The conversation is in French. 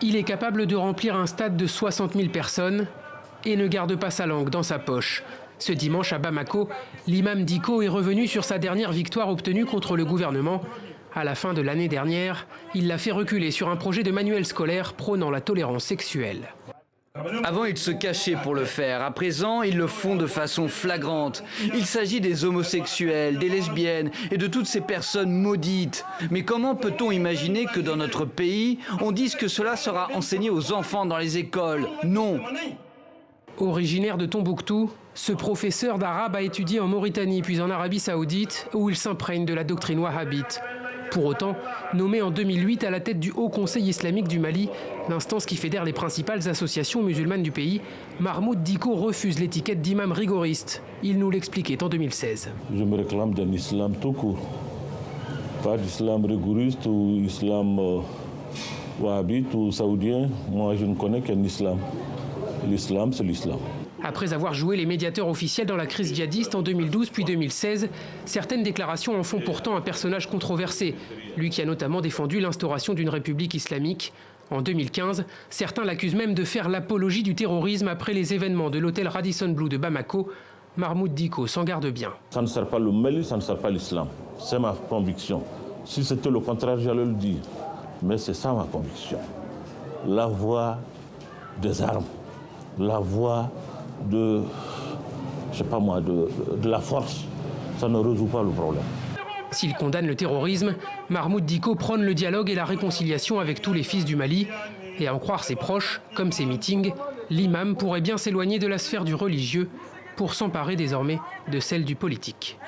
Il est capable de remplir un stade de 60 000 personnes et ne garde pas sa langue dans sa poche. Ce dimanche à Bamako, l'imam Dicko est revenu sur sa dernière victoire obtenue contre le gouvernement. À la fin de l'année dernière, il l'a fait reculer sur un projet de manuel scolaire prônant la tolérance sexuelle. Avant, ils se cachaient pour le faire. À présent, ils le font de façon flagrante. Il s'agit des homosexuels, des lesbiennes et de toutes ces personnes maudites. Mais comment peut-on imaginer que dans notre pays, on dise que cela sera enseigné aux enfants dans les écoles? Non. Originaire de Tombouctou, ce professeur d'arabe a étudié en Mauritanie puis en Arabie Saoudite où il s'imprègne de la doctrine wahhabite. Pour autant, nommé en 2008 à la tête du Haut Conseil islamique du Mali, l'instance qui fédère les principales associations musulmanes du pays, Mahmoud Dicko refuse l'étiquette d'imam rigoriste. Il nous l'expliquait en 2016. Je me réclame d'un islam tout court. Pas d'islam rigoriste ou islam wahhabite ou saoudien. Moi, je ne connais qu'un islam. L'islam, c'est l'islam. Après avoir joué les médiateurs officiels dans la crise djihadiste en 2012 puis 2016, certaines déclarations en font pourtant un personnage controversé, lui qui a notamment défendu l'instauration d'une république islamique. En 2015, certains l'accusent même de faire l'apologie du terrorisme après les événements de l'hôtel Radisson Blu de Bamako. Mahmoud Dicko s'en garde bien. Ça ne sert pas le Mali, ça ne sert pas l'islam. C'est ma conviction. Si c'était le contraire, j'allais le dire. Mais c'est ça ma conviction. La voie des armes, la voie de, je sais pas moi, de la force, ça ne résout pas le problème. S'il condamne le terrorisme, Mahmoud Dicko prône le dialogue et la réconciliation avec tous les fils du Mali. Et à en croire ses proches, comme ses meetings, l'imam pourrait bien s'éloigner de la sphère du religieux pour s'emparer désormais de celle du politique.